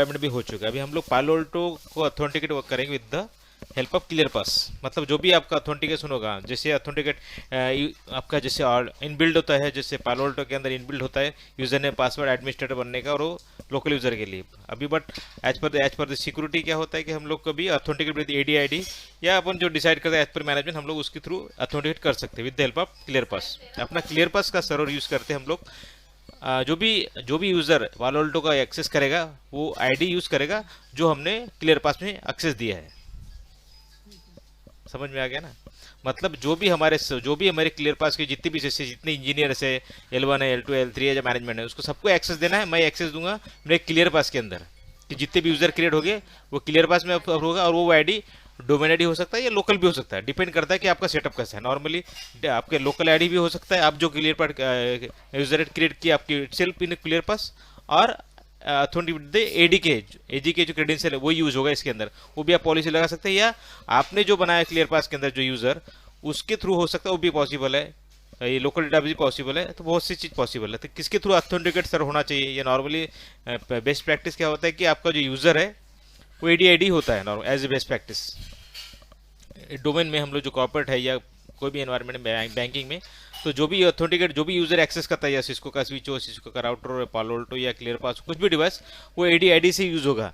भी हो चुका है। अभी हम लोग पालो अल्टो को ऑथेंटिकेट करेंगे with the help of clear pass. मतलब जो भी आपका ऑथेंटिकेशन होगा, जैसे ऑथेंटिकेट आपका जैसे इनबिल्ड होता है, जैसे पालो अल्टो के अंदर इनबिल्ड होता है यूजर ने पासवर्ड एडमिनिस्ट्रेटर बनने का, और वो लोकल यूजर के लिए। अभी but as per the security क्या होता है कि हम लोग कभी ऑथेंटिकेट विद AD ID या अपन जो डिसाइड करते हैं एज पर मैनेजमेंट, हम लोग उसके थ्रू ऑथेंटिकेट कर सकते हैं with the help of clear pass. अपना क्लियर पास का सर्वर यूज करते हैं हम लोग। जो भी यूज़र पालो अल्टो का एक्सेस करेगा वो आईडी यूज़ करेगा जो हमने क्लियर पास में एक्सेस दिया है। समझ में आ गया ना? मतलब जो भी हमारे क्लियर पास के जितने भी जैसे जितने इंजीनियर्स है, L1 है, L2 है, L3 है, जो मैनेजमेंट है, उसको सबको एक्सेस देना है। मैं एक्सेस दूंगा मेरे क्लियर पास के अंदर कि जितने भी यूज़र क्रिएट हो गए वो क्लियर पास में होगा, और वो आईडी डोमेन आईडी हो सकता है या लोकल भी हो सकता है, डिपेंड करता है कि आपका सेटअप कैसा है। नॉर्मली आपके लोकल आईडी भी हो सकता है, आप जो क्लियर पास यूजर क्रिएट किया आपकी सेल्फ इन क्लियर पास, और एडी के जो क्रेडेंशियल है वो यूज होगा इसके अंदर, वो भी आप पॉलिसी लगा सकते हैं। या आपने जो बनाया क्लियर पास के अंदर जो यूजर, उसके थ्रू हो सकता है, वो भी पॉसिबल है। ये लोकल डेटा भी पॉसिबल है, तो बहुत सी चीज़ पॉसिबल है। तो किसके थ्रू ऑथेंटिकेट सर होना चाहिए? ये नॉर्मली बेस्ट प्रैक्टिस क्या होता है कि आपका जो यूजर है वो AD ID होता है normal as a best practice. Domain में हम लोग जो कॉर्पोरेट है या कोई भी एनवायरनमेंट में, बैंकिंग में, तो जो भी ऑथेंटिकेट जो भी यूजर एक्सेस करता है, या सिस्को का स्विच हो, सिस्को का राउटर हो, पालो अल्टो या क्लियर पास, कुछ भी डिवाइस, वो AD ID से यूज होगा।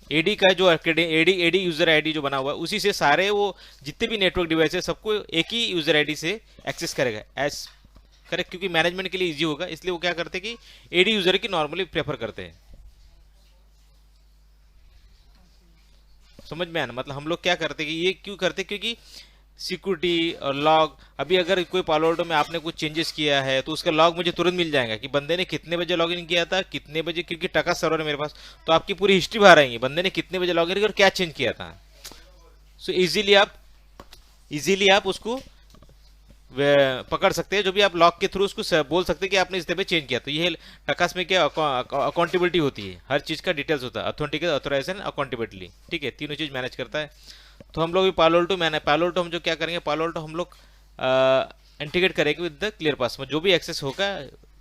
एडी का जो एडी यूजर आईडी जो बना हुआ है, उसी से सारे वो जितने भी नेटवर्क डिवाइस है सबको एक ही यूजर आईडी से एक्सेस करेगा एज करेक्ट, क्योंकि मैनेजमेंट के लिए इजी होगा। इसलिए वो क्या करते हैं कि एडी यूजर की नॉर्मली प्रेफर करते हैं। समझ में आना? मतलब हम लोग क्या करते हैं कि ये क्यों करते हैं, क्योंकि सिक्योरिटी और लॉग, अभी अगर कोई पालो अल्टो में आपने कुछ चेंजेस किया है तो उसका लॉग मुझे तुरंत मिल जाएगा कि बंदे ने कितने बजे लॉगिन किया था, कितने बजे, क्योंकि टका सर्वर है मेरे पास, तो आपकी पूरी हिस्ट्री बाहर आएंगी, बंदे ने कितने बजे लॉगिन किया और क्या चेंज किया था। सो इजीली आप उसको पकड़ सकते हैं, जो भी आप लॉग के थ्रू उसको बोल सकते हैं कि आपने इस पे चेंज किया। तो ये टकास में क्या अकाउंटेबिलिटी होती है, हर चीज का डिटेल्स होता है, ऑथेंटिकेट, ऑथराइजेशन, अकाउंटेबिलिटी, ठीक है, तीनों चीज मैनेज करता है। तो हम लोग भी पालो अल्टो हम जो क्या करेंगे, पालो अल्टो हम लोग इंटीग्रेट करेंगे विद द क्लियर पास में। जो भी एक्सेस होगा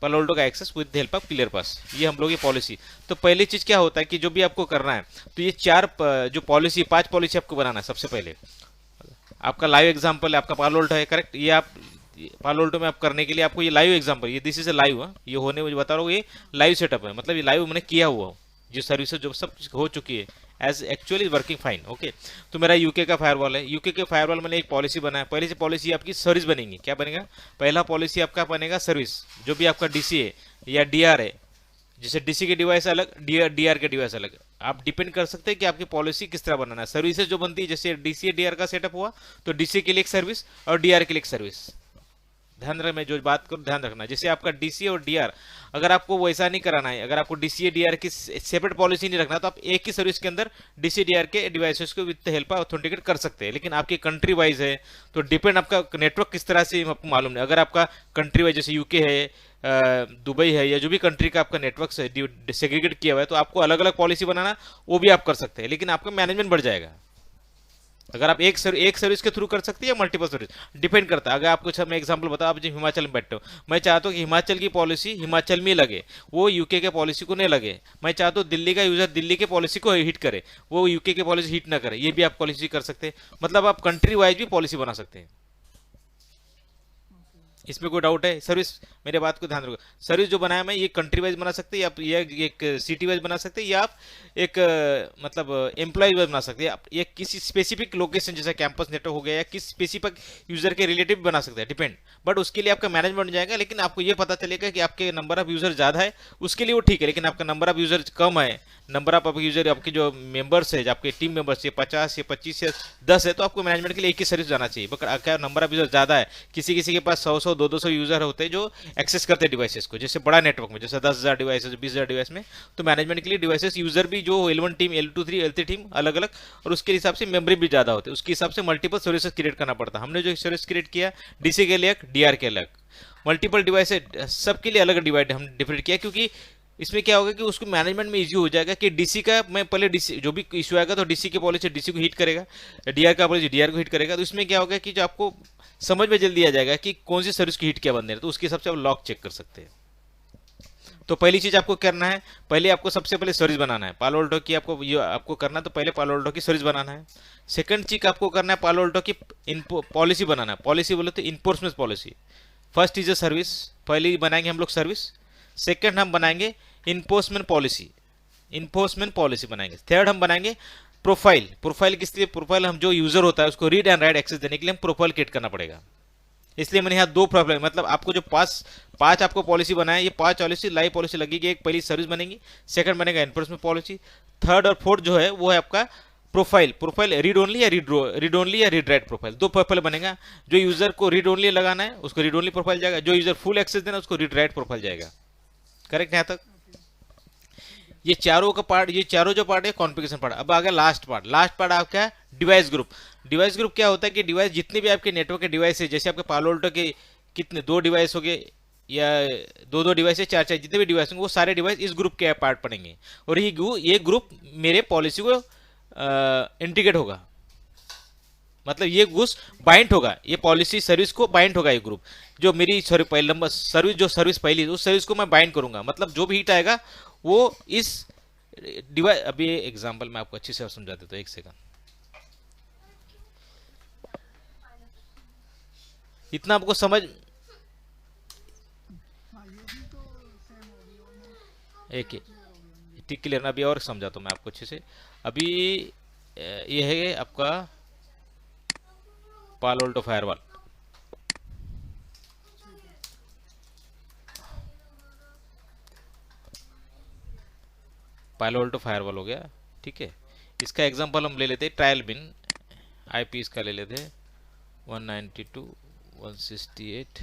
पालो अल्टो का access with the help of clear pass, ये हम लोग की पॉलिसी। तो पहली चीज क्या होता है कि जो भी आपको करना है, तो ये जो पांच पॉलिसी आपको बनाना है। सबसे पहले आपका लाइव एग्जांपल है, आपका पालो अल्टो है, करेक्ट। ये आप पालो अल्टो में आप करने के लिए आपको ये लाइव एग्जांपल, ये दिस इज ए लाइव, ये होने मुझे बता रहा हूँ, ये लाइव सेटअप है, मतलब ये लाइव मैंने किया हुआ जो सर्विसेज जो सब हो चुकी है as actually working fine. Okay, तो मेरा यूके का फायरवॉल है, यूके के फायरवॉल मैंने एक पॉलिसी बनाया। पहली से पॉलिसी आपकी सर्विस बनेगी, क्या बनेगा? पहला पॉलिसी आपका बनेगा सर्विस। जो भी आपका डीसी है या डीआर है, जैसे डीसी के डिवाइस अलग, डीआर के डिवाइस अलग, आप डिपेंड कर सकते हैं कि आपकी पॉलिसी किस तरह बनाना है। सर्विसेज जो बनती है, जैसे डीसी डीआर का सेटअप हुआ तो डीसी के लिए एक सर्विस और डीआर के लिए एक सर्विस। ध्यान रख, मैं जो बात करूँ ध्यान रखना। जैसे आपका डीसी और डीआर, अगर आपको वैसा नहीं कराना है, अगर आपको डीसी डीआर की सेपरेट पॉलिसी नहीं रखना, तो आप एक ही सर्विस के अंदर डीसी डीआर के डिवाइसेस को विद हेल्प ऑथेंटिकेट कर सकते हैं। लेकिन आपकी कंट्री वाइज है तो डिपेंड, आपका नेटवर्क किस तरह से आपको मालूम नहीं। अगर आपका कंट्री वाइज जैसे यूके है, दुबई है, या जो भी कंट्री का आपका नेटवर्क सेग्रीगेट किया हुआ है, तो आपको अलग अलग पॉलिसी बनाना, वो भी आप कर सकते हैं, लेकिन आपका मैनेजमेंट बढ़ जाएगा। अगर आप एक सर्विस के थ्रू कर सकते हैं या मल्टीपल सर्विस, डिपेंड करता है। अगर आपको अच्छा मैं एग्जांपल बताऊं, आप जो हिमाचल में बैठते हो, मैं चाहता हूँ कि हिमाचल की पॉलिसी हिमाचल में लगे, वो यूके के पॉलिसी को नहीं लगे। मैं चाहता हूँ दिल्ली का यूजर दिल्ली के पॉलिसी को हिट करे, वो यूके के पॉलिसी हिट ना करे, ये भी आप पॉलिसी कर सकते हैं। मतलब आप कंट्री वाइज भी पॉलिसी बना सकते हैं। इसमें कोई डाउट है? सर्विस, मेरे बात को ध्यान रखो, सर्विस जो बनाया मैं, ये कंट्री वाइज बना सकते हैं, या एक सिटी वाइज बना सकते हैं, या आप एक मतलब एम्प्लॉय वाइज बना सकते हैं। आप ये किसी स्पेसिफिक लोकेशन जैसे कैंपस नेटवर्क हो गया, या किस स्पेसिफिक यूजर के रिलेटिव बना सकते हैं, डिपेंड। बट उसके लिए आपका मैनेजमेंट बन जाएगा, लेकिन आपको ये पता चलेगा कि आपके नंबर ऑफ यूजर ज्यादा है, उसके लिए वो ठीक है। लेकिन आपका नंबर ऑफ यूजर कम है, नंबर ऑफ यूजर आपके जो मेंबर्स है, आपके टीम मेंबर्स 50 या 25 या 10 है, तो आपको मैनेजमेंट के लिए एक ही सर्विस जाना चाहिए। बट क्या नंबर ऑफ यूजर ज्यादा है, किसी किसी के पास 100 200 यूजर होते हैं जो एक्सेस करते हैं डिवाइसेस को, जैसे बड़ा नेटवर्क में, जैसे 10,000 डिवाइसेस, 20,000 डिवाइस में, तो मैनेजमेंट के लिए डिवाइसेस यूजर भी जो L1 team, L2 L3 team अलग अलग, और उसके हिसाब से मेमोरी भी ज्यादा होते हैं, उसके हिसाब से मल्टीपल सर्विसेज क्रिएट करना पड़ता है। हमने जो सर्विस क्रिएट किया, डीसी के लिए डीआर के अलग, मल्टीपल डिवाइस सबके लिए अलग डिवाइड हम डिफरेंट किया, क्योंकि इसमें क्या होगा कि उसको मैनेजमेंट में इजी हो जाएगा कि डीसी का मैं पहले डीसी जो भी इशू आएगा तो डीसी की पॉलिसी डीसी को हिट करेगा, डीआर का पॉलिसी डीआर को हिट करेगा। तो इसमें क्या होगा कि जो आपको समझ में जल्दी आ जाएगा कि कौन सी सर्विस की हिट क्या बंदे, तो उसके हिसाब से आप लॉक चेक कर सकते हैं। तो पहली चीज आपको करना है, पहले आपको सबसे पहले सर्विस बनाना है पालो अल्टो की। आपको ये आपको करना है, तो पहले पालो अल्टो की सर्विस बनाना है। सेकंड चीज आपको करना है पालो अल्टो की पॉलिसी बनाना है। पॉलिसी बोले तो enforcement policy. First is a service, पहले बनाएंगे हम लोग सर्विस। सेकंड हम बनाएंगे इन्फोर्समेंट पॉलिसी, इन्फोर्समेंट पॉलिसी बनाएंगे। थर्ड हम बनाएंगे प्रोफाइल। प्रोफाइल किस लिए? प्रोफाइल हम जो यूजर होता है उसको रीड एंड राइट एक्सेस देने के लिए हम प्रोफाइल क्रिएट करना पड़ेगा। इसलिए मैंने यहाँ दो प्रोफाइल, मतलब आपको जो पांच आपको पॉलिसी बनाया, ये पांच पॉलिसी लाइव पॉलिसी लगेगी। एक पहली सर्विस बनेगी, सेकंड बनेगा एनफोर्समेंट पॉलिसी, थर्ड और फोर्थ जो है वो है आपका प्रोफाइल। प्रोफाइल रीड ओनली या रीड ओनली या रीड राइट प्रोफाइल, दो प्रोफाइल बनेगा। जो यूजर को रीड ओनली लगाना है उसको रीड ओनली प्रोफाइल जाएगा, जो यूजर फुल एक्सेस देना उसको रीड राइट प्रोफाइल जाएगा। करेक्ट यहाँ तक? ये चारों का पार्ट, ये चारों जो पार्ट है कॉन्फ़िगरेशन पार्ट। अब आ गया लास्ट पार्ट। लास्ट पार्ट आपका डिवाइस ग्रुप। डिवाइस ग्रुप क्या होता है कि डिवाइस जितने भी आपके नेटवर्क के डिवाइस है, जैसे आपके पालो अल्टो के कितने दो डिवाइस हो गए या दो दो डिवाइस है, चार चार जितने भी डिवाइस होंगे वो सारे डिवाइस इस ग्रुप के पार्ट पड़ेंगे। और ये ग्रुप मेरे पॉलिसी को इंटीग्रेट होगा, मतलब ये घुस बाइंड होगा, ये पॉलिसी सर्विस को बाइंड होगा। ये ग्रुप जो मेरी सॉरी पहले नंबर सर्विस, जो सर्विस पहली उस सर्विस को मैं बाइंड करूंगा, मतलब जो भी हिट आएगा वो इस डिवाइस। अभी एग्जांपल मैं आपको अच्छे से समझा देता हूँ, एक सेकंड। इतना आपको समझ एक ठीक क्लियर ना? अभी और समझाता हूँ मैं आपको अच्छे से। अभी ये है आपका Palo Alto firewall. Palo Alto firewall हो गया, ठीक है। इसका एग्जांपल हम ले लेते हैं ट्रायल बिन। आईपी इसका ले लेते हैं 192.168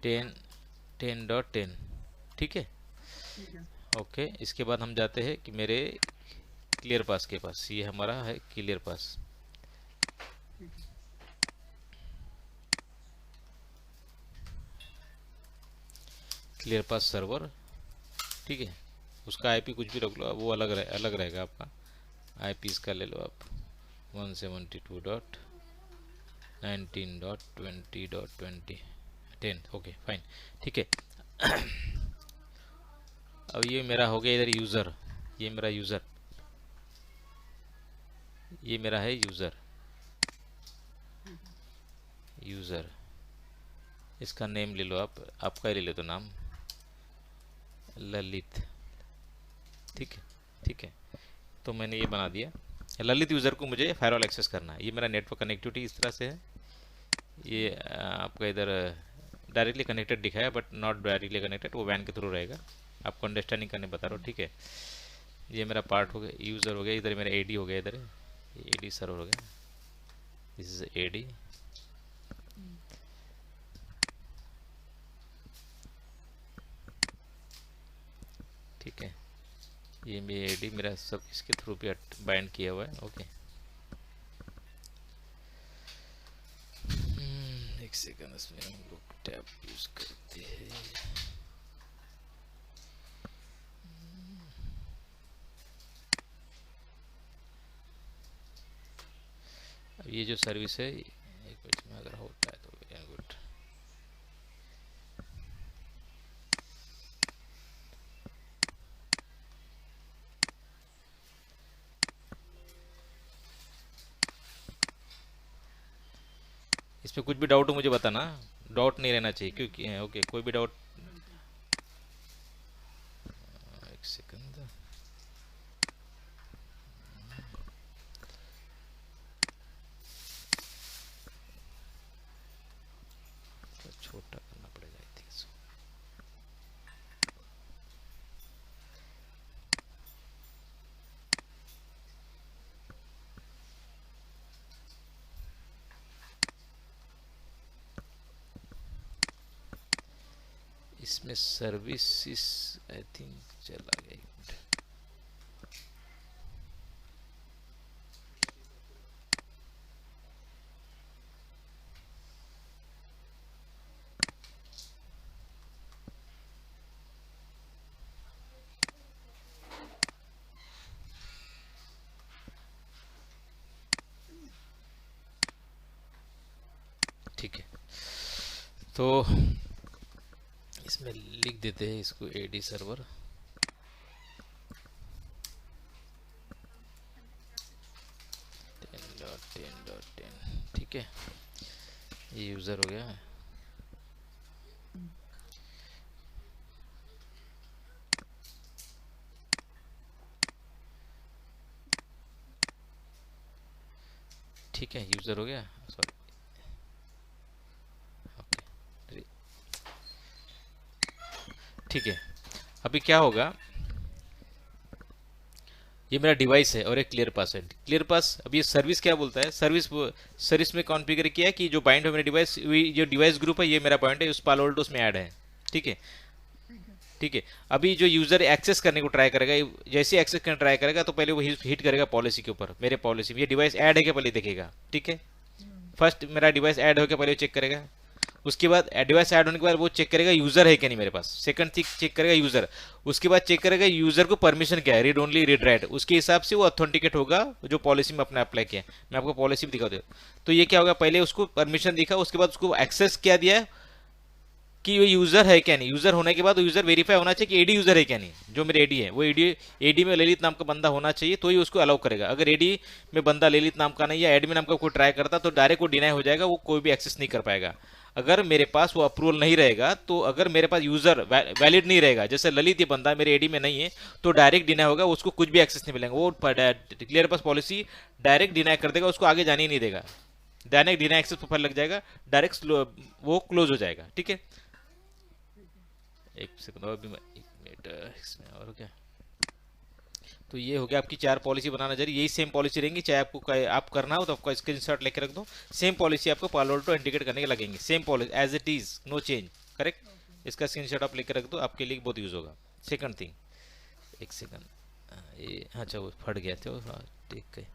10.10, ठीक है। ओके, इसके बाद हम जाते हैं कि मेरे क्लियर पास के पास। ये हमारा है क्लियर पास। क्लियर पास सर्वर, ठीक है। उसका आईपी कुछ भी रख लो, वो अलग रहेगा आपका। आईपी इसका ले लो आप 172.19.20.20 ओके फाइन, ठीक है। अब ये मेरा हो गया इधर यूज़र, ये मेरा यूज़र, ये मेरा है यूज़र। इसका नेम ले लो आप, आपका ही ले लो तो नाम ललित, ठीक है, ठीक है। तो मैंने ये बना दिया। ललित यूज़र को मुझे फायरवॉल एक्सेस करना है। ये मेरा नेटवर्क कनेक्टिविटी इस तरह से है। ये आपका इधर डायरेक्टली कनेक्टेड दिखाया बट नॉट डायरेक्टली कनेक्टेड, वो वैन के थ्रू रहेगा। आपको अंडरस्टैंडिंग करने बता रहा हूँ, ठीक है। ये मेरा पार्ट हो गया, यूज़र हो गया, इधर मेरा एडी हो गया, इधर एडी सर्वर हो गया, दिस इज एडी। ठीक है, ये मेरा एडी, मेरा सब इसके थ्रू भी बाइंड किया हुआ है, ओके। एक सेकंड, इसमें हम लोग टैब यूज करते हैं। अब ये जो सर्विस है, एक मिनट में अगर होता है तो वेरी गुड। इसमें कुछ भी डाउट हो मुझे बताना, डाउट नहीं रहना चाहिए क्योंकि ओके, कोई भी डाउट। एक सेकंड, छोटा करना पड़ेगा आई थिंक सो। इसमें सर्विसेस आई थिंक चला गया, ठीक है। तो इसमें लिख देते हैं इसको एडी सर्वर, ठीक है, ये यूज़र हो गया। ठीक है, यूज़र हो गया, सॉरी, ओके, ठीक है। अभी क्या होगा, ये मेरा डिवाइस है और एक क्लियर पास है। क्लियर पास, अब ये सर्विस क्या बोलता है, सर्विस में कॉन्फ़िगर किया है कि जो बाइंड है मेरा डिवाइस, जो डिवाइस ग्रुप है ये मेरा पॉइंट है, उस पालो अल्टो उसमें ऐड है, ठीक है, ठीक है। अभी जो यूजर एक्सेस करने को ट्राई करेगा, जैसे एक्सेस करने ट्राई करेगा तो पहले वो हिट करेगा पॉलिसी के ऊपर, मेरे पॉलिसी में ये डिवाइस ऐड है क्या पहले देखेगा, ठीक है। फर्स्ट मेरा डिवाइस ऐड हो क्या पहले चेक करेगा, उसके बाद डिवाइस ऐड होने के बाद वो चेक करेगा यूजर है क्या नहीं मेरे पास, सेकंड थिंग चेक करेगा यूजर, उसके बाद चेक करेगा यूजर को परमिशन क्या है, रीड ओनली रीड राइट, उसके हिसाब से वो ऑथेंटिकेट होगा जो पॉलिसी में अपने अप्लाई किया। मैं आपको पॉलिसी भी दिखा दूँ, तो ये क्या होगा, पहले उसको परमिशन दिखा, उसके बाद उसको एक्सेस क्या दिया कि वो यूजर है क्या नहीं, यूजर होने के बाद यूजर वेरीफाई होना चाहिए कि एडी यूजर है क्या नहीं, जो मेरे एडी है वो एडी में ललित नाम का बंदा होना चाहिए तो ही उसको अलाउ करेगा। अगर एडी में बंदा ललित नाम का नहीं या एडमिन नाम का कोई ट्राई करता तो डायरेक्ट वो डिनाई हो जाएगा, वो कोई भी एक्सेस नहीं कर पाएगा। अगर मेरे पास वो अप्रूवल नहीं रहेगा, तो अगर मेरे पास यूजर वैलिड नहीं रहेगा, जैसे ललित ये बंदा मेरे एडी में नहीं है तो डायरेक्ट डिनाई होगा, उसको कुछ भी एक्सेस नहीं मिलेगा, वो क्लियर पास पॉलिसी डायरेक्ट डिनाई कर देगा, उसको आगे जाने ही नहीं देगा, डायरेक्ट डिनाई एक्सेस प्रोफाइल लग जाएगा, डायरेक्ट वो क्लोज हो जाएगा, ठीक है। एक सेकंड और भी, एक मिनट इसमें और क्या, तो ये हो गया आपकी 4 पॉलिसी बनाना जरिए, यही सेम पॉलिसी रहेंगी, चाहे आपको आप करना हो तो आपको स्क्रीनशॉट लेके रख दो, सेम पॉलिसी आपको पालो अल्टो इंडिकेट करने के लगेंगे, same policy as it is, no change, correct. इसका स्क्रीनशॉट आप लेके रख दो, आपके लिए बहुत यूज होगा। सेकंड थिंग, एक सेकंड, ये अच्छा वो फट गया था, हाँ ठीक है,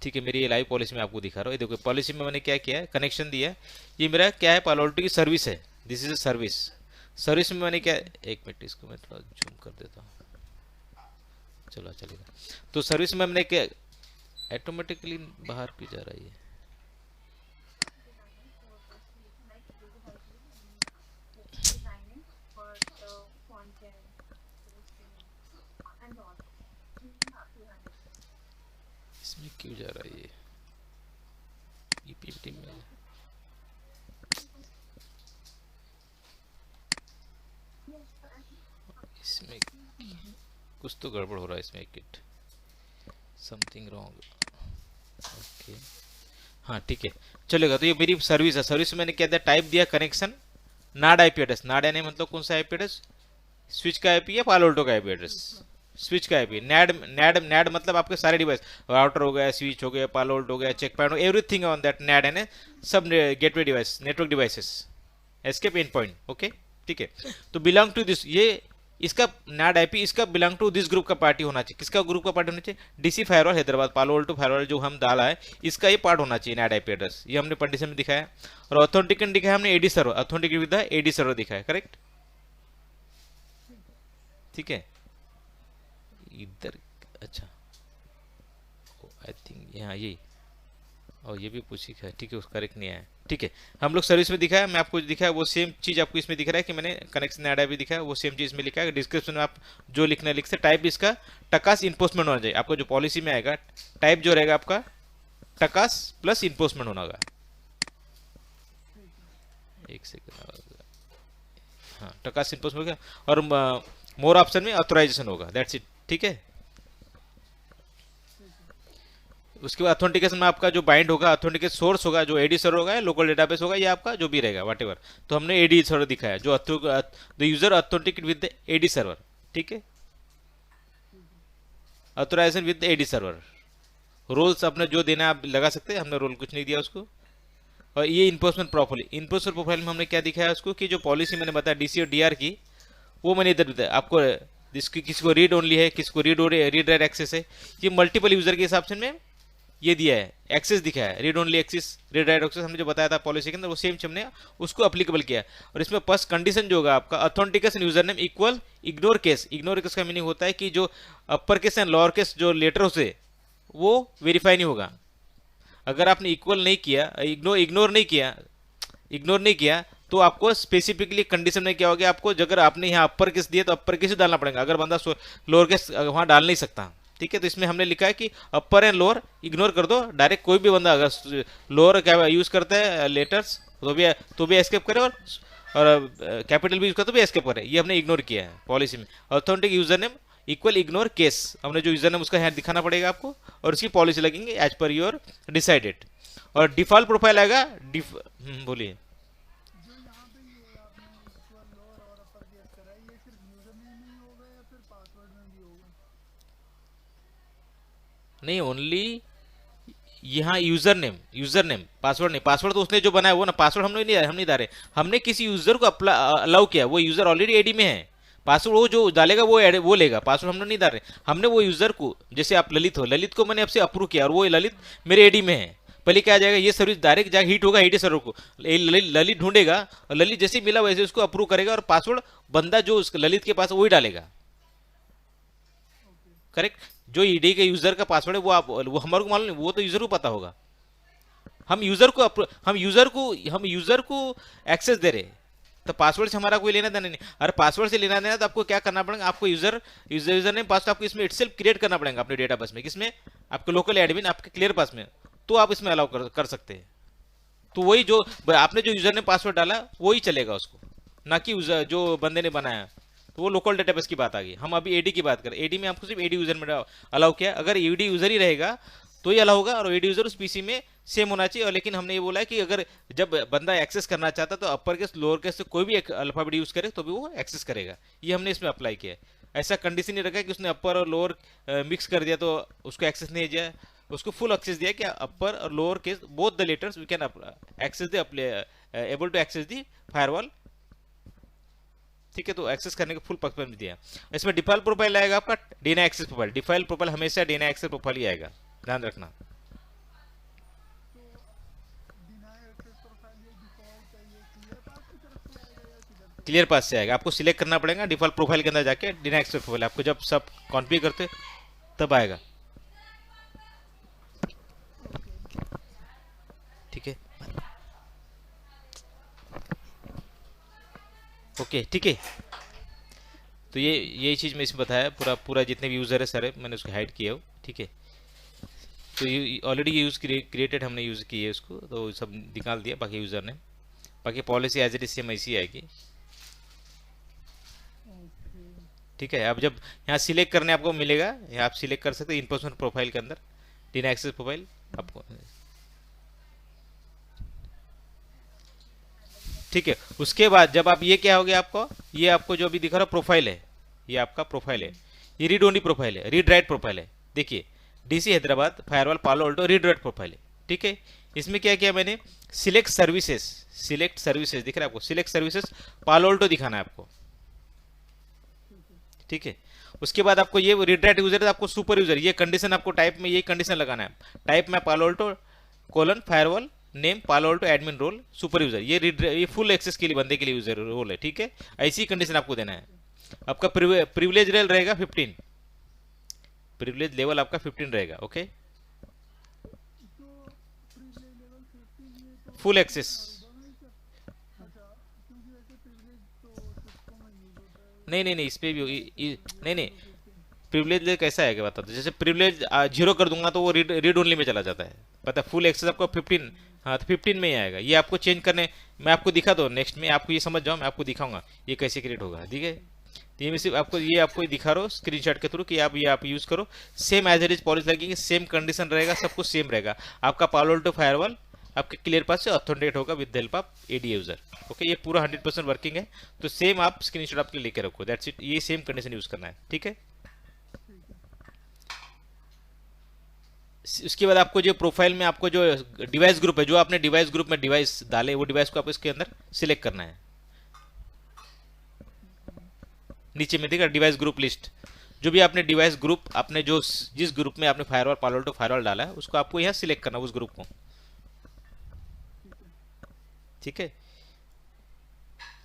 ठीक है। मेरी ये लाइव पॉलिसी में आपको दिखा रहा हूँ, ये देखो पॉलिसी में मैंने क्या किया है, कनेक्शन दिया है, ये मेरा क्या है, पालो अल्टो की सर्विस है, this is a service. Service में मैंने क्या, एक मिनट इसको मैं थोड़ा जूम कर देता हूँ, चलो चलेगा। तो सर्विस में मैंने क्या, ऑटोमेटिकली बाहर क्यों जा रही है, इसमें क्यों जा रहा है ये, पीपीटी में इसमें कुछ तो गड़बड़ हो रहा है इसमें, किट समथिंग रॉन्ग, ओके हाँ ठीक है चलेगा। तो ये मेरी सर्विस है, सर्विस में मैंने क्या दिया, टाइप दिया कनेक्शन, नाड आईपी एड्रेस, नाड यानी मतलब कौन सा आईपी एड्रेस, स्विच का आईपी या पालो अल्टो का आईपी एड्रेस, स्विच का आईपी, नैड नैड नैड मतलब आपके सारे डिवाइस, राउटर हो गया, स्विच हो गया, पालो अल्टो हो गया, check point, everything on that NAT यानी सब gateway device, network devices, escape end point, okay ठीक है। तो बिलोंग टू दिस, ये इसका नैड आईपी इसका बिलोंग टू दिस ग्रुप का पार्टी होना चाहिए, किसका ग्रुप का पार्टी होना चाहिए, डीसी फायरवॉल हैदराबाद, पालो अल्टो फायरवॉल जो हम डाला है इसका ये पार्ट होना चाहिए, नैड आईपी एड्रेस, ये हमने कंडीशन में दिखाया। और ऑथेंटिकेट दिखाया हमने AD server, authenticate with the AD server दिखाया, करेक्ट, ठीक है। इधर अच्छा, आई थिंक यहाँ यही, और ये भी पूछी है, ठीक है, उसका करेक्ट नहीं आया, ठीक है। हम लोग सर्विस में दिखाया, मैं आपको दिखाया वो सेम चीज आपको इसमें दिख रहा है कि मैंने कनेक्शन ऐड भी दिखाया, वो सेम चीज इसमें लिखा है, डिस्क्रिप्शन में आप जो लिखना है लिख सकते। टाइप इसका टकास इन्फोर्समेंट होना चाहिए, आपको जो पॉलिसी में आएगा टाइप जो रहेगा आपका टकास प्लस इन्फोर्समेंट होना होगा, एक सेकंड, हाँ टकास इन्फोर्समेंट होगा, और मोर ऑप्शन में ऑथराइजेशन होगा, दैट्स इट, ठीक है। उसके बाद ऑथेंटिकेशन में आपका जो बाइंड होगा, ऑथेंटिकेट सोर्स होगा, जो एडी सर्वर होगा, लोकल डेटाबेस होगा, या आपका जो भी रहेगा व्हाटएवर, तो हमने एडी सर्वर दिखाया, जो the user authenticate with the AD server, ठीक है, authorisation with the AD server, roles अपने जो देना आप लगा सकते हैं, हमने रोल कुछ नहीं दिया उसको। और ये इन्फोर्समेंट प्रोफाइल, इन्फोर्समेंट प्रोफाइल में हमने क्या दिखाया उसको कि जो पॉलिसी मैंने बताया डीसी और डीआर की, वो मैंने इधर बताया आपको, किसी को रीड ओनली है, किसी को रीड राइट एक्सेस है, ये मल्टीपल यूजर के हिसाब से में ये दिया है, एक्सेस दिखा है, read only access, read write access हमने जो बताया था पॉलिसी के अंदर, वो सेम हमने उसको अप्लीकेबल किया। और इसमें फर्स्ट कंडीशन जो होगा आपका, authentication user name equal ignore case, ignore case का मीनिंग होता है कि जो upper case and lower case जो लेटर से वो वेरीफाई नहीं होगा, अगर आपने इक्वल नहीं किया, इग्नोर नहीं किया तो आपको स्पेसिफिकली कंडीशन में क्या होगा, आपको अगर आपने यहाँ अपर केस दिया तो अपर केस ही डालना पड़ेगा, अगर बंदा लोअर केस वहाँ डाल नहीं सकता। ठीक है, तो इसमें हमने लिखा है कि अपर एंड लोअर इग्नोर कर दो, डायरेक्ट कोई भी बंदा अगर लोअर क्या यूज करता है लेटर्स तो भी एस्केप करे, और कैपिटल भी यूज करते तो भी एस्केप करे, ये हमने इग्नोर किया है पॉलिसी में। Authentic user name equal ignore case, हमने जो यूजर नेम उसका यहाँ दिखाना पड़ेगा आपको, और उसकी पॉलिसी लगेंगे एज पर योर डिसाइडेड। और डिफॉल्ट प्रोफाइल आएगा बोलिए। नहीं, ओनली यहाँ यूजर नेम, पासवर्ड नहीं, पासवर्ड तो उसने जो बनाया वो ना, पासवर्ड हम नहीं डाले, हमने किसी यूजर को अलाउ किया, वो यूजर ऑलरेडी एडी में है, पासवर्ड वो जो डालेगा वो लेगा, पासवर्ड हमने नहीं डाल रहे, हमने वो यूजर को, जैसे आप ललित हो, ललित को मैंने आपसे अप्रूव किया और वो ललित मेरे एडी में है, पहले क्या आ जाएगा, ये सर्विस डायरेक्ट जाकर हिट होगा एडी सर्वर को, ललित ढूंढेगा और ललित जैसे मिला वैसे उसको अप्रूव करेगा, और पासवर्ड बंदा जो ललित के पास वही डालेगा। करेक्ट, जो ईडी के यूजर का पासवर्ड है वो हमारे को मालूम नहीं, वो तो यूजर को पता होगा। हम यूजर को एक्सेस दे रहे, तो पासवर्ड से हमारा कोई लेना देना नहीं। अगर पासवर्ड से लेना देना तो आपको क्या करना पड़ेगा, आपको यूजर नेम पासवर्ड आपको इसमें इटसेल्फ क्रिएट करना पड़ेगा अपने डेटाबेस में, किसमें, आपके लोकल एडमिन आपके क्लियर पास में, तो आप इसमें अलाउ कर सकते हैं। तो वही जो आपने जो यूजर ने पासवर्ड डाला वही चलेगा उसको, ना कि जो बंदे ने बनाया, तो वो लोकल डेटाबेस की बात आ गई। हम अभी एडी की बात करें, एडी में आपको सिर्फ एडी यूजर में अलाउ किया, अगर एडी यूजर ही रहेगा तो ही अलाउ होगा, और एडी यूजर उस पीसी में सेम होना चाहिए। और लेकिन हमने ये बोला है कि अगर जब बंदा एक्सेस करना चाहता तो अपर केस लोअर केस से कोई भी एक अल्फाबेट यूज करे तो भी वो एक्सेस करेगा, ये हमने इसमें अप्लाई किया है। ऐसा कंडीशन नहीं रखा कि उसने अपर और लोअर मिक्स कर दिया तो उसको एक्सेस नहीं दिया, उसको फुल एक्सेस दिया कि अपर और lower case both the letters we can access the able to access the firewall. ठीक है, तो एक्सेस करने का फुल परमिशन दिया। इसमें डिफॉल्ट प्रोफाइल आएगा आपका DNA access profile, default profile हमेशा डीएनए एक्सेस प्रोफाइल ही आएगा, ध्यान रखना। क्लियर पास से आएगा, आपको सिलेक्ट करना पड़ेगा डिफॉल्ट प्रोफाइल के अंदर जाके डीएनए एक्सेस प्रोफाइल, आपको जब सब कॉन्फ़िगर करते तब आएगा। ठीक है, ओके, ठीक है। तो यही चीज़ मैं इसमें बताया, पूरा जितने भी यूज़र है सारे मैंने उसको हाइड किया हो। ठीक है, तो ऑलरेडी यूज़ क्रिएटेड हमने यूज़ किए उसको, तो सब निकाल दिया बाकी यूज़र ने, बाकी policy as it is same ऐसी आएगी। ठीक है, अब जब यहाँ सिलेक्ट करने आपको मिलेगा, यहाँ आप सिलेक्ट कर सकते हैं इन पर्सन प्रोफाइल के अंदर डीएनए एक्सेस प्रोफाइल आपको। ठीक है, उसके बाद जब आप ये क्या हो गया आपको, ये आपको जो अभी दिखा रहा प्रोफाइल है, ये आपका प्रोफाइल है, ये रीड ओनली प्रोफाइल है, रीड राइट प्रोफाइल है। देखिए DC Hyderabad firewall Palo Alto read write profile है। ठीक है, इसमें क्या किया मैंने, सिलेक्ट सर्विसेज दिख रहा है आपको, सिलेक्ट सर्विसेज पालो अल्टो दिखाना है आपको। ठीक है, उसके बाद आपको ये रीड राइट यूजर है, आपको सुपर यूजर, ये कंडीशन आपको टाइप में ये कंडीशन लगाना है, टाइप में Palo Alto colon firewall name Palo Alto admin role super user, ये फुल एक्सेस के लिए बंदे के लिए यूजर रोल है। ठीक है, ऐसी कंडीशन आपको देना है। आपका प्रिविलेज लेवल रहेगा 15, प्रिविलेज लेवल आपका 15 रहेगा। ओके, फुल एक्सेस नहीं, इस पे भी नहीं, प्रिविलेज कैसा है क्या बता दो, जैसे प्रिविलेज 0 कर दूंगा तो वो रीड ओनली में चला जाता है, पता है, फुल एक्सेस आपको 15, हाँ तो 15 में ही आएगा। ये आपको चेंज करने मैं आपको दिखा दो नेक्स्ट में, आपको ये समझ जाओ, मैं आपको दिखाऊंगा ये कैसे क्रिएट होगा। ठीक है, तो ये मैं सिर्फ आपको दिखा रहा हूँ स्क्रीनशॉट के थ्रू कि आप यूज करो, same as it is policy लगेगी, सेम कंडीशन रहेगा, सब कुछ सेम रहेगा। आपका पालो अल्टो फायरवॉल आपके क्लियर पास से ऑथेंटिकेट होगा with the help of AD user. Okay, ये पूरा 100% वर्किंग है, तो सेम आप स्क्रीनशॉट आपके लेके रखो, दैट्स इट, ये सेम कंडीशन यूज करना है। ठीक है, उसके बाद आपको जो प्रोफाइल में आपको जो डिवाइस ग्रुप है, जो आपने डिवाइस ग्रुप में डिवाइस डाले वो डिवाइस को आपको इसके अंदर सिलेक्ट करना है। नीचे में देखा डिवाइस ग्रुप लिस्ट, जो भी आपने डिवाइस ग्रुप आपने जो जिस ग्रुप में आपने फायरवॉल पालो अल्टो फायरवॉल डाला है उसको आपको यहाँ सिलेक्ट करना उस ग्रुप को। ठीक है,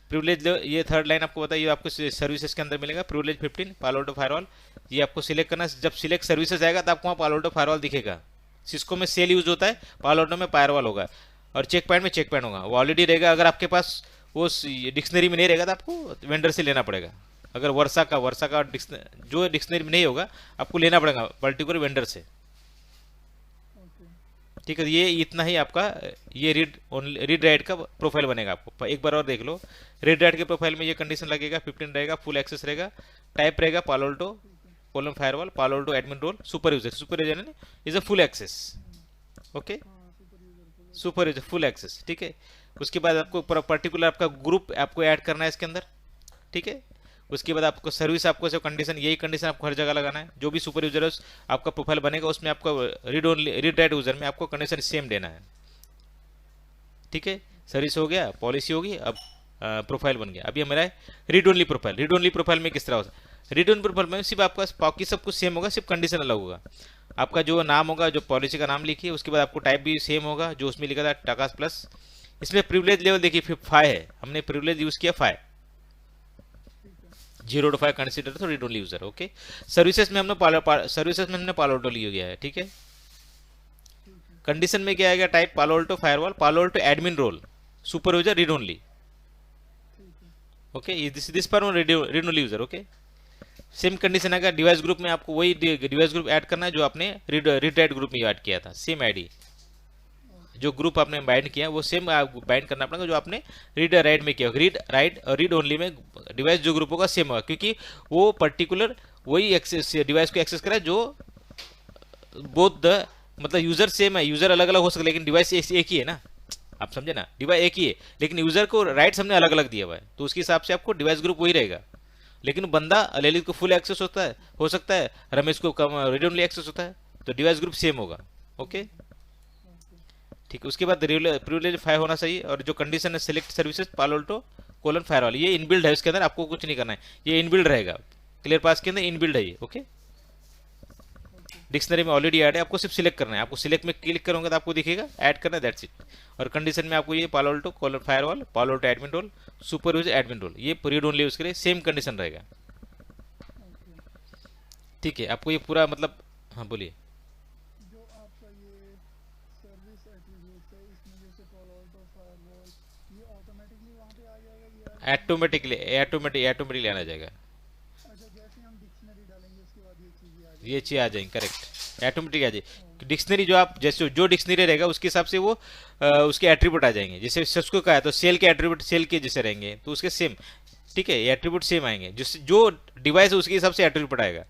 प्रिविलेज ये थर्ड लाइन आपको बताइए, आपको सर्विसेज के अंदर मिलेगा प्रिविलेज 15 पालो अल्टो फायरवॉल, ये आपको सिलेक्ट करना। जब सिलेक्ट सर्विसेज आएगा तो आपको वहाँ पालो अल्टो फायरवॉल दिखेगा, सिस्को में सेल यूज होता है, पालो अल्टो में फायरवॉल होगा, और चेक पॉइंट में चेक पॉइंट होगा। वो ऑलरेडी रहेगा, अगर आपके पास वो डिक्शनरी में नहीं रहेगा तो आपको वेंडर से लेना पड़ेगा। अगर वर्षा का जो डिक्शनरी में नहीं होगा आपको लेना पड़ेगा पर्टिकुलर वेंडर से। ठीक है, ये इतना ही आपका ये रीड राइट का प्रोफाइल बनेगा। आपको एक बार और देख लो, रीड राइट के प्रोफाइल में ये कंडीशन लगेगा, 15 रहेगा, फुल एक्सेस रहेगा, टाइप रहेगा Palo Alto colon firewall, Palo Alto admin role, super user is a full access. Okay, super user full access. ठीक है, उसके बाद आपको पर्टिकुलर आपका ग्रुप आपको ऐड करना है इसके अंदर। ठीक है, उसके बाद आपको सर्विस, आपको जो कंडीशन, यही कंडीशन आपको हर जगह लगाना है। जो भी सुपर यूजर है आपका प्रोफाइल बनेगा उसमें आपको रीड राइट यूजर में आपको कंडीशन सेम देना है। ठीक है, सर्विस हो गया, पॉलिसी होगी, अब प्रोफाइल बन गया। अभी हमारा read only profile. Read only profile में किस तरह होता है, रीड ओनली प्रोफाइल में सिर्फ आपका बाकी सब कुछ सेम होगा, सिर्फ कंडीशन अलग होगा। आपका जो नाम होगा, जो पॉलिसी का नाम लिखिए, उसके बाद आपको टाइप भी सेम होगा जो उसमें लिखा था टाकास प्लस। इसमें प्रिविलेज लेवल देखिए 5 है, हमने प्रिविलेज यूज किया 5, 0 to 5 कंसिडर तो read only user. Okay, services में हमने पालो अल्टो लिया गया है। ठीक है, कंडीशन में क्या आएगा, type Palo Alto firewall, Palo Alto admin role, super user read only. Okay, this पर read only user. Okay, same condition आएगा। डिवाइस ग्रुप में आपको वही डिवाइस ग्रुप ऐड करना है जो आपने रीड राइट ग्रुप में ऐड किया था। सेम आईडी, जो ग्रुप आपने बाइंड किया वो सेम बाइंड करना पड़ेगा जो आपने रीड राइट में किया। रीड राइट और रीड ओनली में डिवाइस जो ग्रुप होगा सेम होगा, क्योंकि वो पर्टिकुलर वही एक्सेस डिवाइस को एक्सेस करा जो बोथ द मतलब यूजर सेम है, यूजर अलग अलग हो सकता है लेकिन डिवाइस एक ही है ना, आप समझे ना, डिवाइस एक ही है लेकिन यूजर को राइट्स हमने अलग अलग दिया हुआ है, तो उसके हिसाब से आपको डिवाइस ग्रुप वही रहेगा। लेकिन बंदा ललित को फुल एक्सेस होता है, हो सकता है रमेश को कम रीड ओनली एक्सेस होता है, तो डिवाइस ग्रुप सेम होगा। ओके, ठीक है, उसके बाद प्रिविलेज 5 होना चाहिए, और जो कंडीशन है सिलेक्ट सर्विसेज पालो अल्टो कोलन फायरवॉल, ये इनबिल्ड है, इसके अंदर आपको कुछ नहीं करना है, ये इनबिल्ड रहेगा। क्लियर पास के अंदर इनबिल्ड है ये। ओके, डिक्शनरी में ऑलरेडी ऐड है, आपको सिर्फ सिलेक्ट करना है। आपको सिलेक्ट में क्लिक करोगे तो आपको दिखेगा ऐड करना है, दैट्स इट। और कंडीशन में आपको ये Palo Alto colon firewall, Palo Alto admin role, super user admin role, ये रीड ओनली उसके लिए सेम कंडीशन रहेगा। ठीक है, आपको ये पूरा मतलब, हाँ बोलिए। ऑटोमेटिकली आना जाएगा, ये चीज आ जाएंगे, करेक्ट, ऑटोमेटिक आ जाएगी। डिक्शनरी जो आप जैसे जो डिक्शनरी रहेगा उसके हिसाब से वो उसके एट्रीब्यूट आ जाएंगे। जैसे सिस्को का है तो सेल के एट्रीब्यूट सेल के जैसे रहेंगे तो उसके सेम, ठीक है, ये एट्रीब्यूट सेम आएंगे। जो डिवाइस है उसके हिसाब से एट्रीब्यूट आएगा।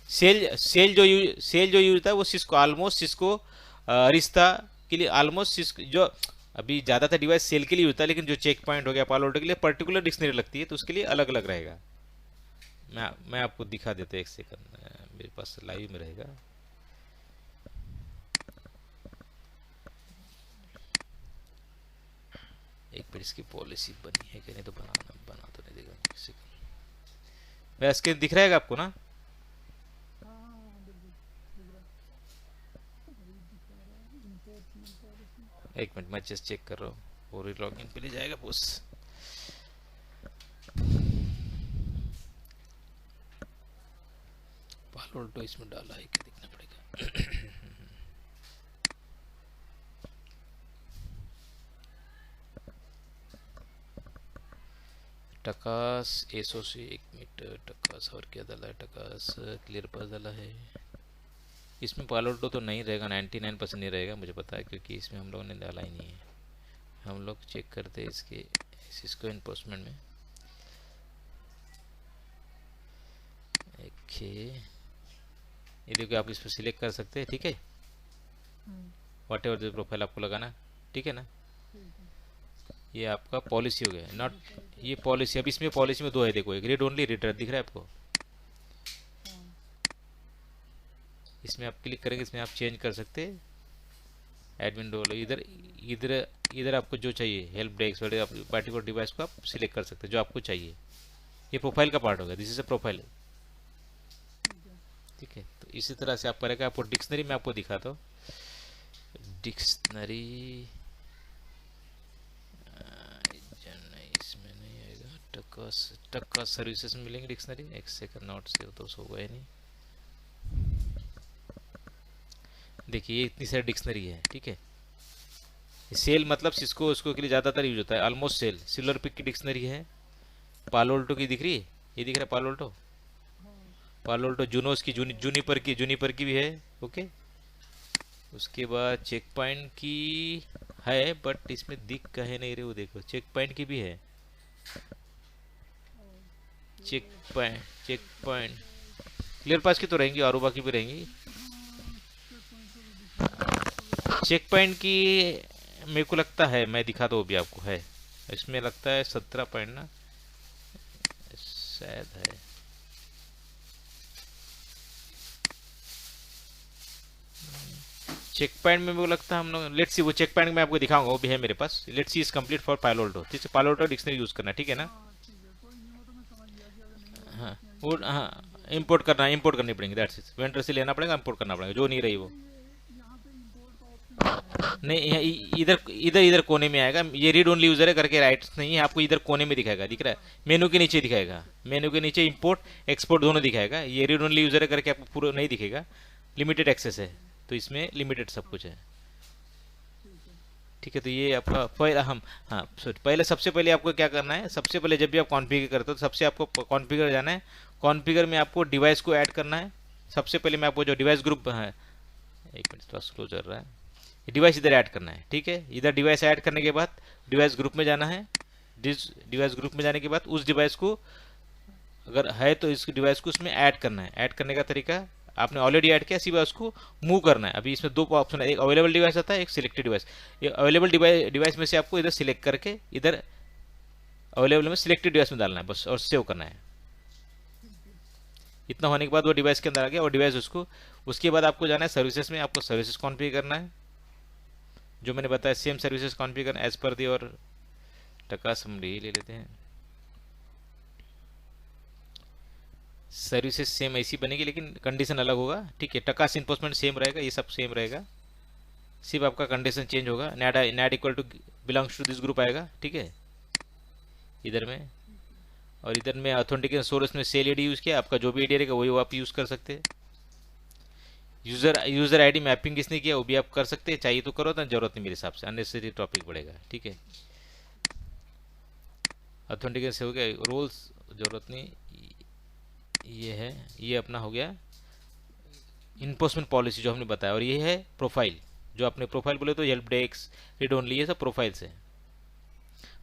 सेल जो यूज होता है वो सिस्को, ऑलमोस्ट सिस्को रिश्ता के लिए, ऑलमोस्ट सिस्को जो अभी ज़्यादातर डिवाइस सेल के लिए होता है, लेकिन जो चेक पॉइंट हो गया पालो अल्टो के लिए पर्टिकुलर डिक्शनरी लगती है तो उसके लिए अलग अलग रहेगा। मैं आपको दिखा देता, एक सेकंड, मेरे पास लाइव में रहेगा। एक मिनट, इसकी पॉलिसी बनी है कि नहीं, तो बना तो नहीं देगा। वैसे दिख रहेगा आपको ना, एक मिनट मैं जस्ट चेक कर रहा हूँ, और लॉगिन पे ले जाएगा बॉस। पालो अल्टो इसमें डाला है कि देखना पड़ेगा। टकास एसओसी, एक मिनट, टकास और क्या डाला है, टकास क्लियर पास डाला है। इसमें पालो अल्टो तो नहीं रहेगा, 99% नहीं रहेगा, मुझे पता है, क्योंकि इसमें हम लोगों ने डाला ही नहीं है। हम लोग चेक करते हैं इसके सिस्को इन्फोर्समेंट में। ये देखिए, आप इस पर सिलेक्ट कर सकते हैं, ठीक है, वॉट एवर जो प्रोफाइल आपको लगाना, ठीक है ना। ये आपका पॉलिसी हो गया, नॉट ये पॉलिसी। अब इसमें पॉलिसी में दो है, देखो, एक रीड ओनली, रीडर दिख रहा है आपको। इसमें आप क्लिक करेंगे, इसमें आप चेंज कर सकते हैं एडमिन रोल। इधर इधर इधर आपको जो चाहिए हेल्प डेस्क पर्टिकुलर डिवाइस को आप सिलेक्ट कर सकते हैं जो आपको चाहिए। ये प्रोफाइल का पार्ट होगा, दिस इज अ प्रोफाइल, ठीक है। तो इसी तरह से आप करेगा। आपको डिक्शनरी में आपको दिखाता हूँ, डिक्शनरी इसमें नहीं आएगा, टक्का सर्विसेज में मिलेंगे डिक्शनरी। एक सेकंड, नोट से तो होगा ही नहीं। देखिए ये इतनी सारी डिक्शनरी है, ठीक है। सेल मतलब सिस्को उसको के लिए ज़्यादातर यूज होता है, ऑलमोस्ट सेल। सिल्वर पिक की डिक्शनरी है। पालोल्टो की दिख रही है, ये दिख रहा है पालोल्टो। पालोल्टो जूनोस की, जूनिपर की भी है, ओके। उसके बाद चेक पॉइंट की है, बट इसमें दिख कहे नहीं रहे, वो देखो चेक पॉइंट की भी है। चेक पॉइंट क्लियर पास की तो रहेंगी, आरूबा की भी रहेंगी। चेक पॉइंट की मेरे को लगता है, मैं दिखा दो अभी आपको, है इसमें लगता है 17 पॉइंट ना शायद है। चेक पॉइंट में मेरे को लगता है हम लोग, लेट्स सी, वो चेक पॉइंट में आपको दिखाऊंगा, वो भी है मेरे पास। Let's see is complete for Palo Alto, ठीक है। पालोल्टो डिक्शनरी यूज करना, ठीक है ना। हाँ वो, हाँ इंपोर्ट करनी पड़ेगी, दैट्स इट। वेंडर से लेना पड़ेगा, इंपोर्ट करना पड़ेगा, जो नहीं रही वो। नहीं इधर इधर इधर कोने में आएगा, ये रीड ओनली यूजर है करके, राइट नहीं है आपको, इधर कोने में दिखाएगा, दिख रहा है, मेनू के नीचे दिखाएगा, मेनू के नीचे इंपोर्ट एक्सपोर्ट दोनों दिखाएगा। ये रीड ओनली यूजर है करके आपको पूरा नहीं दिखेगा, लिमिटेड एक्सेस है, तो इसमें लिमिटेड सब कुछ है, ठीक है। तो ये आपका पहला हम, हाँ पहले, सबसे पहले आपको क्या करना है, सबसे पहले जब भी आप कॉन्फ़िगर करते हो तो सबसे आपको कॉन्फ़िगर जाना है। कॉन्फ़िगर में आपको डिवाइस को ऐड करना है। सबसे पहले मैं आपको जो डिवाइस ग्रुप है, एक मिनट थोड़ा स्लो चल रहा है, डिवाइस इधर ऐड करना है, ठीक है। इधर डिवाइस ऐड करने के बाद डिवाइस ग्रुप में जाना है। डिवाइस ग्रुप में जाने के बाद उस डिवाइस को अगर है तो इस डिवाइस को उसमें ऐड करना है। ऐड करने का तरीका, आपने ऑलरेडी ऐड किया, सिर्फ उसको मूव करना है। अभी इसमें दो ऑप्शन है, एक अवेलेबल डिवाइस आता है, एक सिलेक्टेड डिवाइस। ये अवेलेबल डिवाइस में से आपको इधर सिलेक्ट करके इधर अवेलेबल में सिलेक्टेड डिवाइस में डालना है बस, और सेव करना है। इतना होने के बाद वो डिवाइस के अंदर आ गया, और डिवाइस उसको, उसके बाद आपको जाना है सर्विसेज में, आपको सर्विसेज कॉन्फ़िगर करना है, जो मैंने बताया same services configure as per दी। और टका समरी ले लेते हैं, सर्विसेज सेम ऐसी बनेगी लेकिन कंडीशन अलग होगा, ठीक है। टका इन्फोर्समेंट सेम रहेगा, ये सब सेम रहेगा, सिर्फ आपका कंडीशन चेंज होगा। NAT equal to belongs to this group आएगा, ठीक है, इधर में। और इधर में ऑथेंटिकेशन सोर्स में सेल आईडी यूज़ किया, आपका जो भी आईडी रहेगा वही वो आप यूज़ कर सकते हैं। यूज़र आईडी मैपिंग किसने किया वो भी आप कर सकते हैं, चाहिए तो करो, तो जरूरत नहीं मेरे हिसाब से, अननेसेसरी टॉपिक बढ़ेगा, ठीक है। ऑथेंटिकेशन हो गया, रोल्स जरूरत नहीं, ये है, ये अपना हो गया इन्फोर्समेंट पॉलिसी जो हमने बताया। और ये है प्रोफाइल, जो आपने प्रोफाइल बोले तो हेल्प डेस्क, रीड ओनली, ये सब प्रोफाइल से।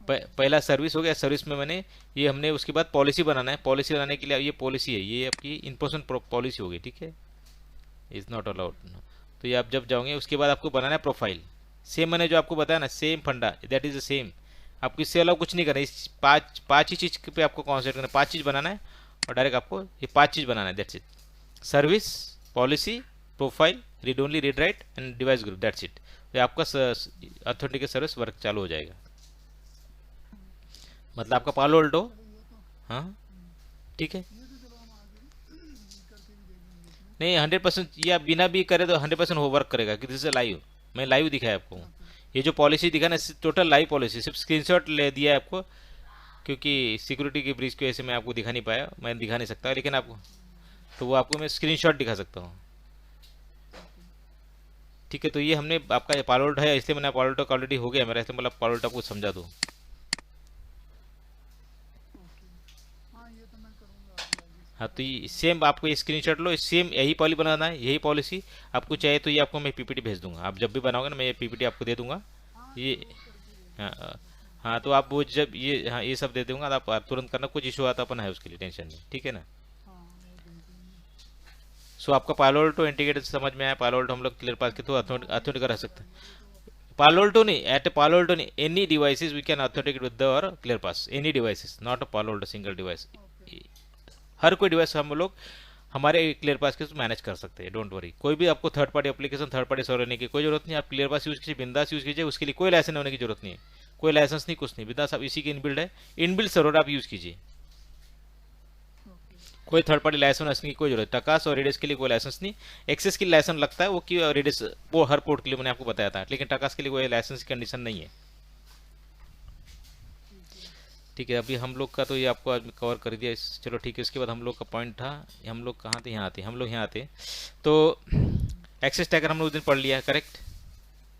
पहला सर्विस हो गया, सर्विस में मैंने ये, हमने उसके बाद पॉलिसी बनाना है। पॉलिसी बनाने के लिए ये पॉलिसी है, ये आपकी इन्फोर्समेंट पॉलिसी होगी, ठीक है, इज़ नॉट अलाउड। तो ये आप जब जाओगे उसके बाद आपको बनाना है प्रोफाइल। सेम मैंने जो आपको बताया ना, सेम फंडा, दैट इज द सेम। आपको इससे अलग कुछ नहीं करना, इस पाँच ही चीज़ पे आपको कॉन्सेंट्रेट करना, 5 चीज़ बनाना है, और डायरेक्ट आपको ये 5 चीज़ बनाना है, that's it. Service, policy, profile, read only, read write and device group, that's it. तो आपका ऑथेंटिकेट सर्विस वर्क चालू हो जाएगा, मतलब आपका पालो अल्टो, हाँ ठीक है। नहीं 100% ये आप बिना भी करे तो 100% वो वर्क करेगा, कि दिस इज लाइव, मैं लाइव दिखाया आपको। ये जो पॉलिसी दिखा ना, टोटल लाइव पॉलिसी, सिर्फ स्क्रीनशॉट ले दिया है आपको, क्योंकि सिक्योरिटी की ब्रीच की वजह से मैं आपको दिखा नहीं पाया, मैं दिखा नहीं सकता, लेकिन आपको तो वो आपको मैं स्क्रीनशॉट दिखा सकता हूँ, ठीक है। तो ये हमने आपका पालोल्ट है, इसलिए मैंने पालोल्ट ऑलरेडी हो गया मेरा, इसलिए मतलब पालोल्ट आपको समझा दूँ। हाँ तो ये सेम आपको ये स्क्रीनशॉट लो, सेम यही पॉलिसी बनाना है, यही पॉलिसी आपको चाहिए तो ये आपको मैं पीपीटी भेज दूंगा, आप जब भी बनाओगे ना मैं ये पीपीटी आपको दे दूंगा ये। हाँ हाँ, तो आप वो जब ये, हाँ ये सब दे दूंगा, तो आप तुरंत करना, कुछ इशू आता अपन है उसके लिए, टेंशन नहीं, ठीक है ना। सो आपका पालोल्टो इंटीग्रेटेड समझ में आया। पालोल्टो हम लोग क्लियर पास के थ्रू अथेंटिकेट कर सकते हैं। पालोल्टो नहीं, एट पालोल्टो नहीं, any devices we can authenticate with the और clear pass, any devices, not a Palo Alto single device. हर कोई डिवाइस हम लोग हमारे क्लियर पास के मैनेज कर सकते हैं, डोंट वरी। कोई भी आपको third party application, third party server लेने की कोई जरूरत नहीं, आप क्लियर पास यूज कीजिए, बिंदास यूज कीजिए, उसके लिए कोई लाइसेंस होने की जरूरत नहीं है, कोई लाइसेंस नहीं, कुछ नहीं, बिंदास आप इसी के इनबिल्ड है, इनबिल्ड सर्वर आप यूज कीजिए, कोई थर्ड पार्टी लाइसेंस की कोई जरूरत। टकास और रेडियस के लिए कोई लाइसेंस नहीं, एक्सेस के लिए लाइसेंस लगता है वो, कि रेडियस वो हर पोर्ट के लिए मैंने आपको बताया था, लेकिन टकास के लिए कोई लाइसेंस की कंडीशन नहीं है, ठीक है। अभी हम लोग का तो ये आपको आज कवर कर दिया, चलो ठीक है। उसके बाद हम लोग का पॉइंट था, हम लोग कहाँ थे, यहाँ थे हम लोग, यहाँ थे। तो एक्सेस टैगर हमने उस दिन पढ़ लिया, correct.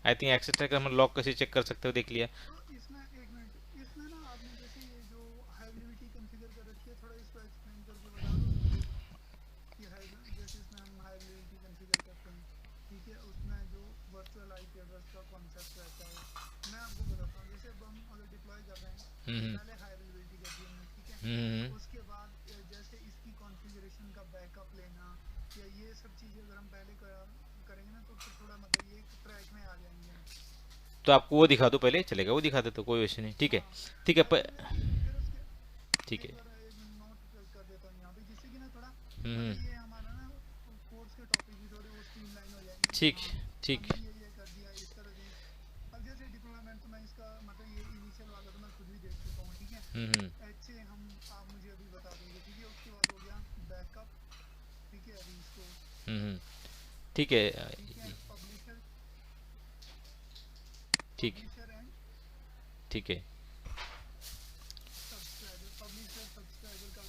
I think access tagger हम लॉग कैसे चेक कर सकते हो देख लिया। तो इसमें एक मिनट, इसमें ना आपने जैसे ये जो हाइबिलिटी कंफिगर कर रखी है, थोड़ा इसको एक्सप्लेन करके बता दो मुझे कि हाई, जैसे इसमें हम हाइबिलिटी कंफिगर करते हैं, ठीक है, उसमें जो वर्चुअल आईपी एड्रेस का कॉन्सेप्ट रहता है, मैं आपको बताता हूँ। जैसे अब हम अगर डिप्लॉय कर रहे हैं तो हम्म पहले हाइबिलिटी कर दी हमने, ठीक है, हम्म उसके बाद जैसे इसकी कॉन्फ़िगरेशन का बैकअप लेना या ये सब चीज़ें अगर हम पहले करेंगे ना, तो फिर थोड़ा मतलब ये ट्रैक में आ जाएंगे हम। तो आपको वो दिखा दो पहले, चलेगा वो दिखा दे तो कोई वैसे नहीं, ठीक है। हाँ, ठीक है पहले मैं फिर उसके ठीक एक है। बार एक नोट कर देता हूँ यहाँ पे, जिससे कि ना थोड़ा हम्म मतलब ये हमारा ना कोर्स के टॉपिक भी थोड़े वो स्ट्रीमलाइन हो जाएंगे कि ठीक हाँ ठीक। हमने ये कर दिया इस तरह से। अब जैसे डिप्लॉयमेंट तो मैं इसका मतलब ये इनिशियल वाला तो मैं खुद भी देख चुका हूँ, ठीक है, हम्म ऐसे हम आप मुझे अभी बता दोगे, ठीक है। उसके बाद हो गया बैकअप, ठीक है, रिस्टोर, हम्म ठीक है। ठीक है, पब्लिशर, ठीक पब्लिशर एंड ठीक है। सब्सक्राइबर। पब्लिशर सब्सक्राइबर का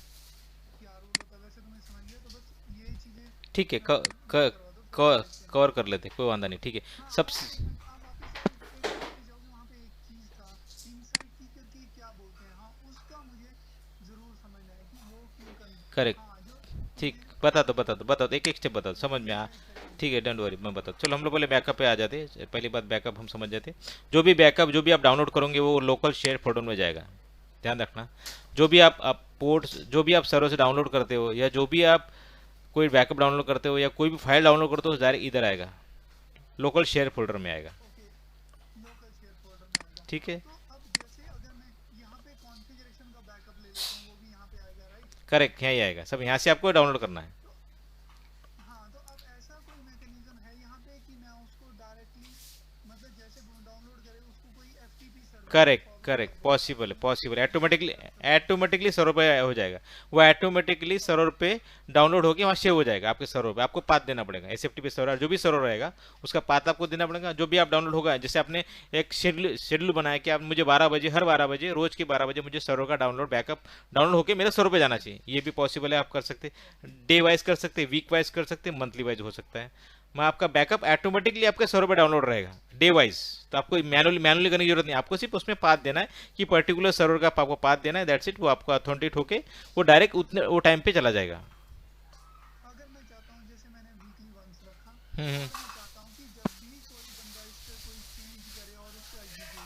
क्या रोल होता है वैसे तो मैं समझ गया, तो बस यही चीज़ें ठीक है, ये करवा दो, फिर हम देखते हैं। कवर कर लेते, कोई वादा नहीं, ठीक है। हाँ सब हाँ, एक मिनट, आप वापस एक बार वापस जाओगे, वहाँ पे एक चीज़ था, इनसाइट की करके क्या बोलते हैं, हाँ उसका मुझे ज़रूर समझना है कि वो क्यों करना। करेक्ट, हाँ जो ठीक, ये बता दो एक एक स्टेप बता दो, समझ में आ। एक सेकेंड, ठीक है, डोंट वरी, मैं बता, चलो हम लोग पहले बैकअप पे आ जाते हैं। पहली बात बैकअप हम समझ जाते हैं। जो भी बैकअप जो भी आप डाउनलोड करोगे वो लोकल शेयर फोल्डर में जाएगा, ध्यान रखना। जो भी आप पोर्ट्स जो भी आप सर्वर से डाउनलोड करते हो या जो भी आप कोई बैकअप डाउनलोड करते हो या कोई भी फाइल डाउनलोड करते हो डायरेक्ट इधर आएगा, लोकल शेयर फोल्डर में आएगा, ओके, लोकल शेयर फोल्डर में आएगा। ठीक है। तो अब जैसे अगर मैं यहाँ पे कॉन्फ़िगरेशन का बैकअप ले लेता हूँ, वो भी यहाँ पे आएगा, राइट। करेक्ट, यहीं आएगा सब, यहाँ से आपको डाउनलोड करना है। तो हाँ, तो अब ऐसा कोई मैकेनिज्म है यहाँ पे कि मैं उसको डायरेक्टली मतलब जैसे डाउनलोड करे उसको कोई एफटीपी सर्वर पे करेक्ट फॉरवर्ड करेक्ट, कर दे, तो पॉसिबल है, हम पॉसिबल, उसको ऑटोमेटिकली कर सकते हैं। ऑटोमेटिकली सर्वर पे हो जाएगा। वो ऑटोमेटिकली सर्वर पे डाउनलोड होके वहाँ सेव हो जाएगा आपके सर्वर पे। आपको पाथ देना पड़ेगा, एसएफटीपी सर्वर जो भी सर्वर रहेगा उसका पाथ आपको देना पड़ेगा। जो भी आप डाउनलोड होगा, जैसे आपने एक शेड्यूल बनाया कि आप मुझे 12 बजे, हर 12 बजे, रोज के 12 बजे मुझे सर्वर का डाउनलोड बैकअप डाउनलोड होकर मेरे सर्वर पे जाना चाहिए, ये भी पॉसिबल है, आप कर सकते हैं। डे वाइज कर सकते हैं, वीक वाइज कर सकते हैं, मंथली वाइज हो सकता है। मैं आपका बैकअप ऑटोमेटिकली आपके सर्वर पे डाउनलोड रहेगा डे वाइज। तो आपको मैनुअली करने की जरूरत नहीं, आपको सिर्फ उसमें पाथ देना है कि पर्टिकुलर सर्वर का आपको पाथ देना है, दैट्स इट। वो आपको अथेंटिकेट होके वो डायरेक्ट उतने वो टाइम पे चला जाएगा। अगर मैं चाहता हूँ, जैसे मैंने वीकली वंस रखा, हम्म अगर मैं